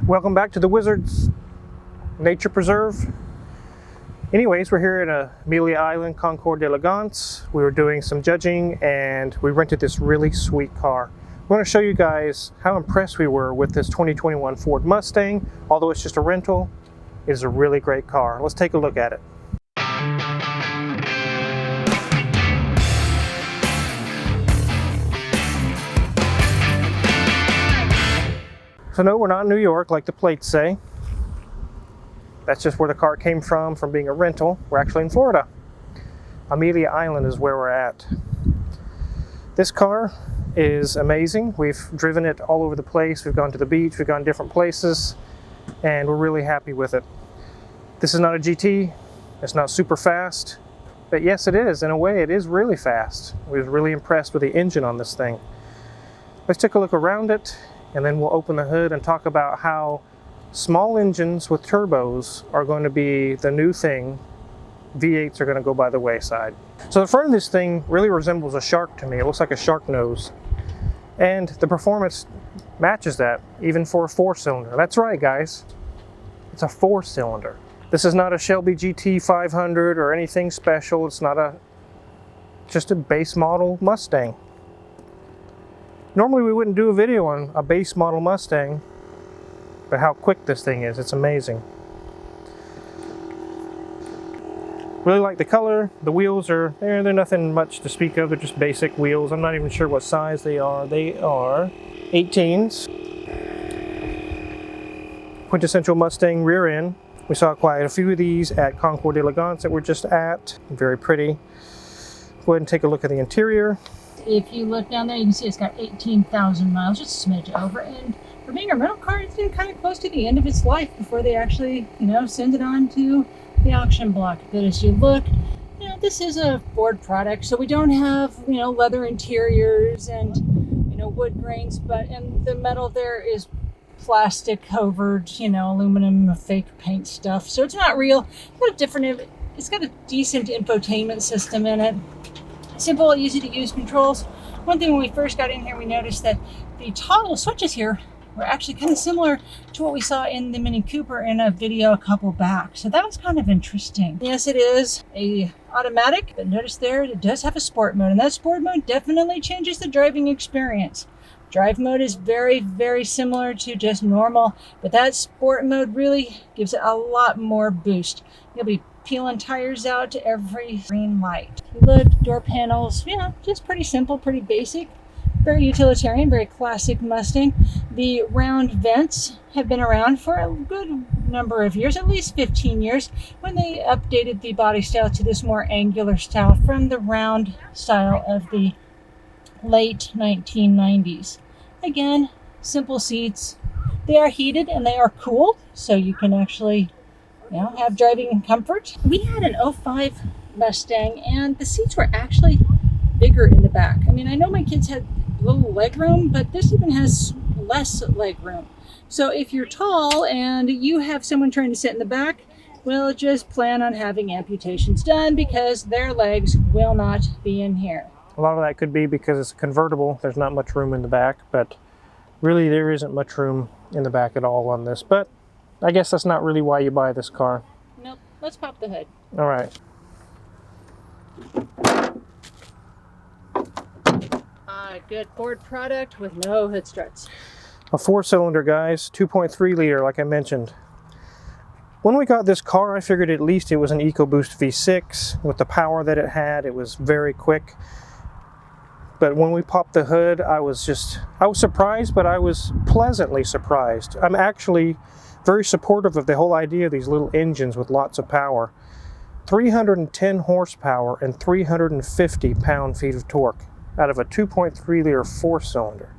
Welcome back to the Wizards Nature Preserve. Anyways, we're here at Amelia Island, Concours d'Elegance. We were doing some judging and we rented this really sweet car. We want to show you guys how impressed we were with this 2021 Ford Mustang. Although it's just a rental, it is a really great car. Let's take a look at it. So no, we're not in New York like the plates say. That's just where the car came from being a rental. We're actually in Florida. Amelia Island is where we're at. This car is amazing. We've driven it all over the place. We've gone to the beach, we've gone different places, and we're really happy with it. This is not a GT. It's not super fast, but yes, it is. In a way, it is really fast. We were really impressed with the engine on this thing. Let's take a look around it, and then we'll open the hood and talk about how small engines with turbos are going to be the new thing. V8s are going to go by the wayside. So the front of this thing really resembles a shark to me. It looks like a shark nose. And the performance matches that, even for a 4-cylinder. That's right, guys. It's a 4-cylinder. This is not a Shelby GT 500 or anything special. It's not just a base model Mustang. Normally we wouldn't do a video on a base model Mustang, but how quick this thing is, it's amazing. Really like the color. The wheels are there. They're nothing much to speak of. They're just basic wheels. I'm not even sure what size they are. They are 18s. Quintessential Mustang rear end. We saw quite a few of these at Concours d'Elegance that we're just at. Very pretty. Go ahead and take a look at the interior. If you look down there, you can see it's got 18,000 miles, just a smidge over. And for being a rental car, it's been kind of close to the end of its life before they actually, send it on to the auction block. But as you look, this is a Ford product, so we don't have, leather interiors and, wood grains, and the metal there is plastic covered, aluminum fake paint stuff. So it's not real. It's different. It's got a decent infotainment system in it. Simple, easy to use controls. One thing when we first got in here, we noticed that the toggle switches here were actually kind of similar to what we saw in the Mini Cooper in a video a couple back. So that was kind of interesting. Yes, it is a automatic, but notice there it does have a sport mode, and that sport mode definitely changes the driving experience. Drive mode is very, very similar to just normal, but that sport mode really gives it a lot more boost. You'll be peeling tires out to every green light. Look, door panels, just pretty simple, pretty basic. Very utilitarian, very classic Mustang. The round vents have been around for a good number of years, at least 15 years, when they updated the body style to this more angular style from the round style of the late 1990s. Again, simple seats. They are heated and they are cooled, so you can actually have driving comfort. We had an 05 Mustang and the seats were actually bigger in the back. I know my kids had little leg room, but this even has less leg room. So if you're tall and you have someone trying to sit in the back, well, just plan on having amputations done because their legs will not be in here. A lot of that could be because it's a convertible. There's not much room in the back, but really there isn't much room in the back at all on this. But I guess that's not really why you buy this car. Nope. Let's pop the hood. All right. Good Ford product with no hood struts. A 4-cylinder, guys, 2.3 liter, like I mentioned. When we got this car, I figured at least it was an EcoBoost V6 with the power that it had. It was very quick. But when we popped the hood, I was surprised, but I was pleasantly surprised. I'm actually very supportive of the whole idea of these little engines with lots of power. 310 horsepower and 350 pound-feet of torque out of a 2.3 liter 4-cylinder.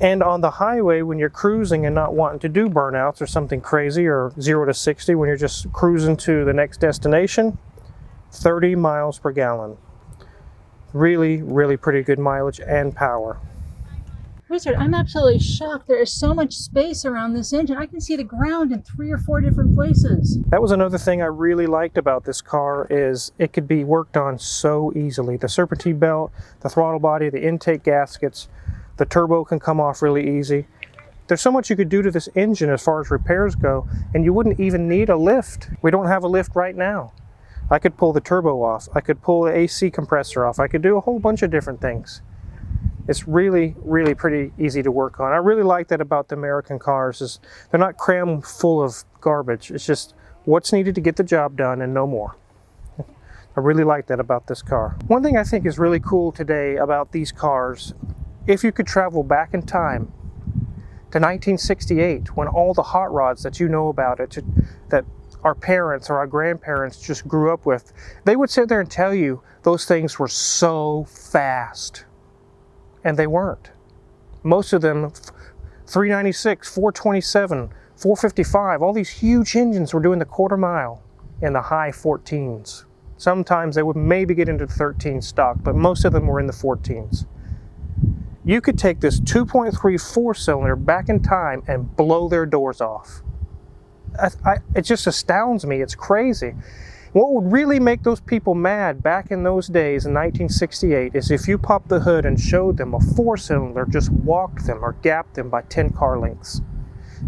And on the highway, when you're cruising and not wanting to do burnouts or something crazy, or 0 to 60 when you're just cruising to the next destination, 30 miles per gallon. Really, really pretty good mileage and power. Richard, I'm absolutely shocked. There is so much space around this engine. I can see the ground in 3 or 4 different places. That was another thing I really liked about this car, is it could be worked on so easily. The serpentine belt, the throttle body, the intake gaskets, the turbo can come off really easy. There's so much you could do to this engine as far as repairs go, and you wouldn't even need a lift. We don't have a lift right now. I could pull the turbo off. I could pull the AC compressor off. I could do a whole bunch of different things. It's really, really pretty easy to work on. I really like that about the American cars, is they're not crammed full of garbage. It's just what's needed to get the job done and no more. I really like that about this car. One thing I think is really cool today about these cars, if you could travel back in time to 1968, when all the hot rods that you know about it, that our parents or our grandparents just grew up with, they would sit there and tell you those things were so fast. And they weren't. Most of them, 396, 427, 455, all these huge engines were doing the quarter mile in the high 14s. Sometimes they would maybe get into 13 stock, but most of them were in the 14s. You could take this 2.3 four-cylinder back in time and blow their doors off. It just astounds me. It's crazy. What would really make those people mad back in those days in 1968 is if you popped the hood and showed them a four-cylinder just walked them or gapped them by 10 car lengths.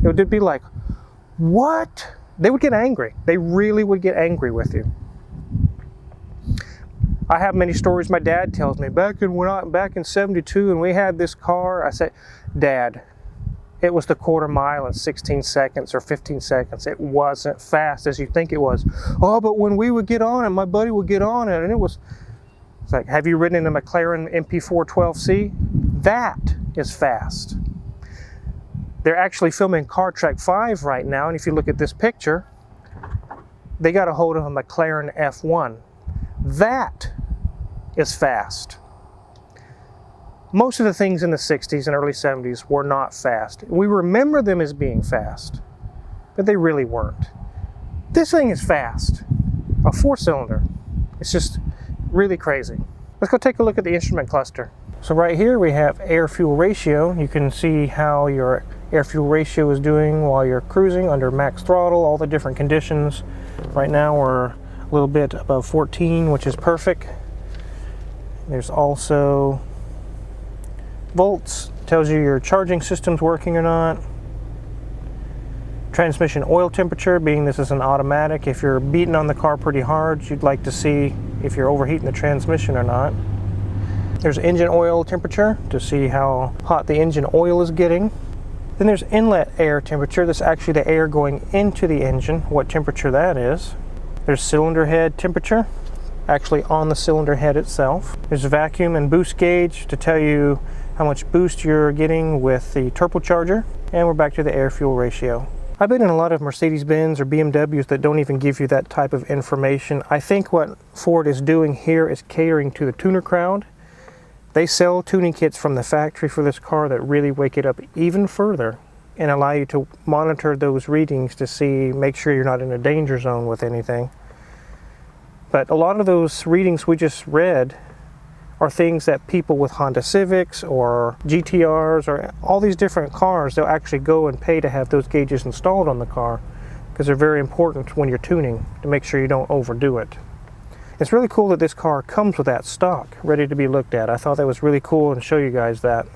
It would be like, what? They would get angry. They really would get angry with you. I have many stories my dad tells me. Back in 72 and we had this car, I said, Dad, it was the quarter mile in 16 seconds or 15 seconds. It wasn't fast as you think it was. Oh, but when we would get on it, my buddy would get on it, and it's like, have you ridden in a McLaren MP412C? That is fast. They're actually filming Car Trek 5 right now, and if you look at this picture, they got a hold of a McLaren F1. That is fast. Most of the things in the 60s and early 70s were not fast. We remember them as being fast, but they really weren't. This thing is fast. A four-cylinder. It's just really crazy. Let's go take a look at the instrument cluster. So right here we have air-fuel ratio. You can see how your air-fuel ratio is doing while you're cruising under max throttle, all the different conditions. Right now we're a little bit above 14, which is perfect. There's also volts, tells you your charging system's working or not. Transmission oil temperature, being this is an automatic, if you're beating on the car pretty hard, you'd like to see if you're overheating the transmission or not. There's engine oil temperature to see how hot the engine oil is getting. Then there's inlet air temperature. That's actually the air going into the engine, what temperature that is. There's cylinder head temperature, actually on the cylinder head itself. There's vacuum and boost gauge to tell you how much boost you're getting with the turbocharger. And we're back to the air-fuel ratio. I've been in a lot of Mercedes-Benz or BMWs that don't even give you that type of information. I think what Ford is doing here is catering to the tuner crowd. They sell tuning kits from the factory for this car that really wake it up even further and allow you to monitor those readings to see, make sure you're not in a danger zone with anything. But a lot of those readings we just read are things that people with Honda Civics or GTRs or all these different cars, they'll actually go and pay to have those gauges installed on the car because they're very important when you're tuning to make sure you don't overdo it. It's really cool that this car comes with that stock ready to be looked at. I thought that was really cool and show you guys that.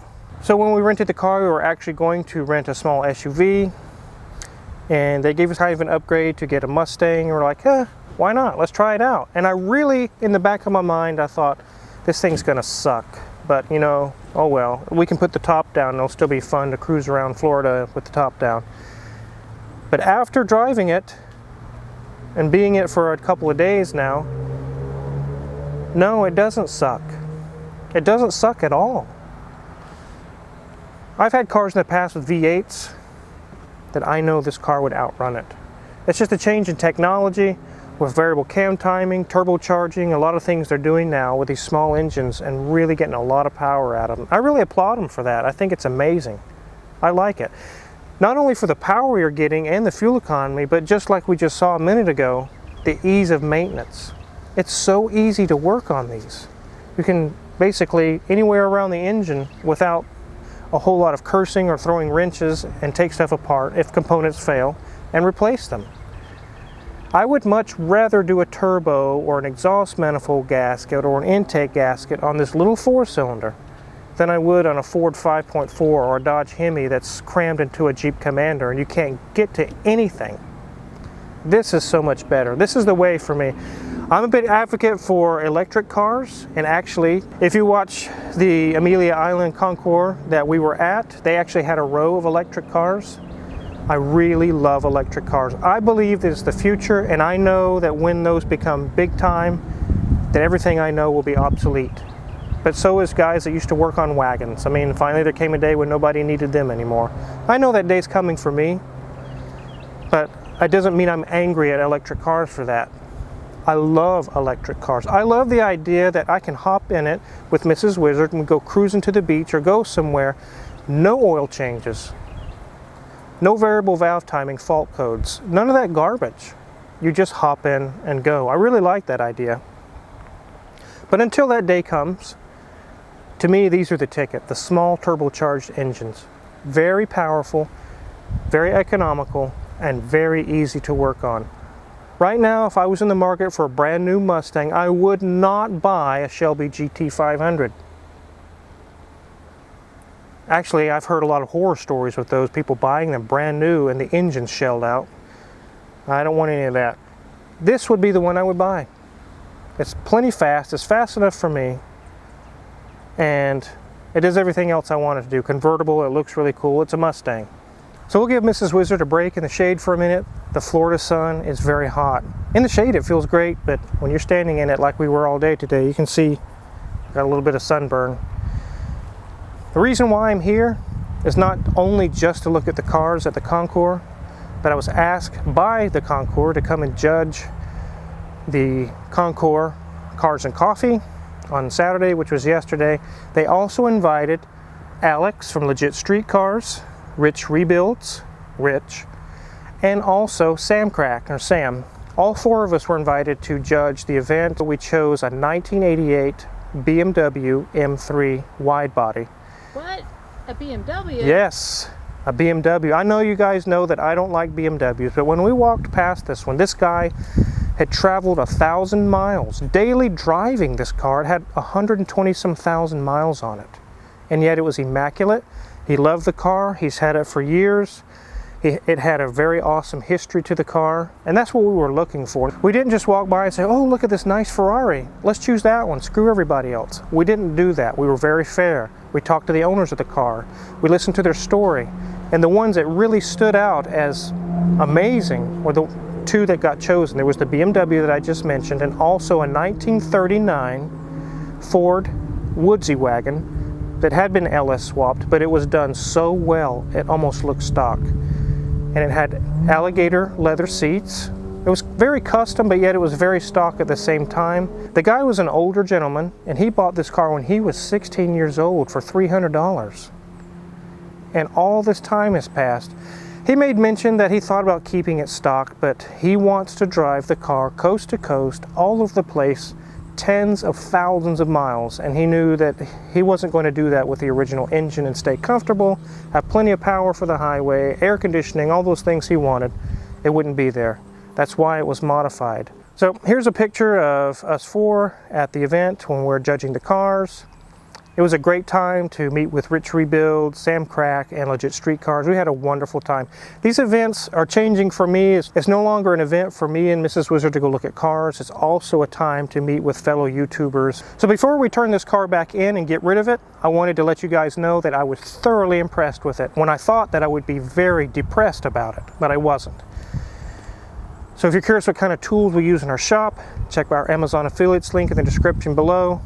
So when we rented the car, we were actually going to rent a small SUV, and they gave us kind of an upgrade to get a Mustang, and we're like, why not? Let's try it out. And I really, in the back of my mind, I thought, this thing's gonna suck, but you know, oh well. We can put the top down, it'll still be fun to cruise around Florida with the top down. But after driving it, and being it for a couple of days now, no, it doesn't suck. It doesn't suck at all. I've had cars in the past with V8s that I know this car would outrun it. It's just a change in technology with variable cam timing, turbocharging, a lot of things they're doing now with these small engines and really getting a lot of power out of them. I really applaud them for that. I think it's amazing. I like it. Not only for the power you're getting and the fuel economy, but just like we just saw a minute ago, the ease of maintenance. It's so easy to work on these. You can basically anywhere around the engine without a whole lot of cursing or throwing wrenches and take stuff apart if components fail and replace them. I would much rather do a turbo or an exhaust manifold gasket or an intake gasket on this little four-cylinder than I would on a Ford 5.4 or a Dodge Hemi that's crammed into a Jeep Commander and you can't get to anything. This is so much better. This is the way for me. I'm a big advocate for electric cars, and actually, if you watch the Amelia Island Concours that we were at, they actually had a row of electric cars. I really love electric cars. I believe that it's the future, and I know that when those become big time, that everything I know will be obsolete. But so is guys that used to work on wagons. I mean, finally there came a day when nobody needed them anymore. I know that day's coming for me, but it doesn't mean I'm angry at electric cars for that. I love electric cars. I love the idea that I can hop in it with Mrs. Wizard and go cruising to the beach or go somewhere. No oil changes. No variable valve timing fault codes. None of that garbage. You just hop in and go. I really like that idea. But until that day comes, to me these are the ticket. The small turbocharged engines. Very powerful, very economical, and very easy to work on. Right now, if I was in the market for a brand new Mustang, I would not buy a Shelby GT500. Actually, I've heard a lot of horror stories with those people buying them brand new and the engine's shelled out. I don't want any of that. This would be the one I would buy. It's plenty fast. It's fast enough for me. And it does everything else I want it to do. Convertible, it looks really cool. It's a Mustang. So we'll give Mrs. Wizard a break in the shade for a minute. The Florida sun is very hot. In the shade it feels great, but when you're standing in it like we were all day today, you can see got a little bit of sunburn. The reason why I'm here is not only just to look at the cars at the Concours, but I was asked by the Concours to come and judge the Concours Cars and Coffee on Saturday, which was yesterday. They also invited Alex from Legit Street Cars, Rich Rebuilds, Rich, and also Sam Crack, or Sam. All four of us were invited to judge the event. We chose a 1988 BMW M3 wide body. What? A BMW? Yes, a BMW. I know you guys know that I don't like BMWs, but when we walked past this one, this guy had traveled 1,000 miles daily driving this car. It had 120-some thousand miles on it, and yet it was immaculate. He loved the car. He's had it for years. It had a very awesome history to the car, and that's what we were looking for. We didn't just walk by and say, oh, look at this nice Ferrari. Let's choose that one. Screw everybody else. We didn't do that. We were very fair. We talked to the owners of the car. We listened to their story. And the ones that really stood out as amazing were the two that got chosen. There was the BMW that I just mentioned, and also a 1939 Ford Woodsy wagon that had been LS swapped, but it was done so well it almost looked stock. And it had alligator leather seats. It was very custom, but yet it was very stock at the same time. The guy was an older gentleman, and he bought this car when he was 16 years old for $300. And all this time has passed. He made mention that he thought about keeping it stock, but he wants to drive the car coast to coast, all over the place, tens of thousands of miles, and he knew that he wasn't going to do that with the original engine and stay comfortable, have plenty of power for the highway, air conditioning, all those things he wanted. It wouldn't be there. That's why it was modified. So here's a picture of us four at the event when we're judging the cars. It was a great time to meet with Rich Rebuild, Sam Crack, and Legit Street Cars. We had a wonderful time. These events are changing for me. It's no longer an event for me and Mrs. Wizard to go look at cars. It's also a time to meet with fellow YouTubers. So before we turn this car back in and get rid of it, I wanted to let you guys know that I was thoroughly impressed with it when I thought that I would be very depressed about it, but I wasn't. So if you're curious what kind of tools we use in our shop, check our Amazon affiliates link in the description below.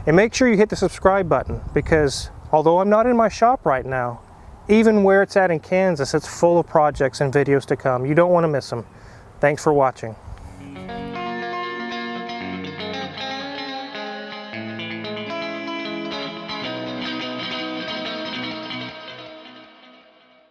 And make sure you hit the subscribe button, because although I'm not in my shop right now, even where it's at in Kansas, it's full of projects and videos to come. You don't want to miss them. Thanks for watching.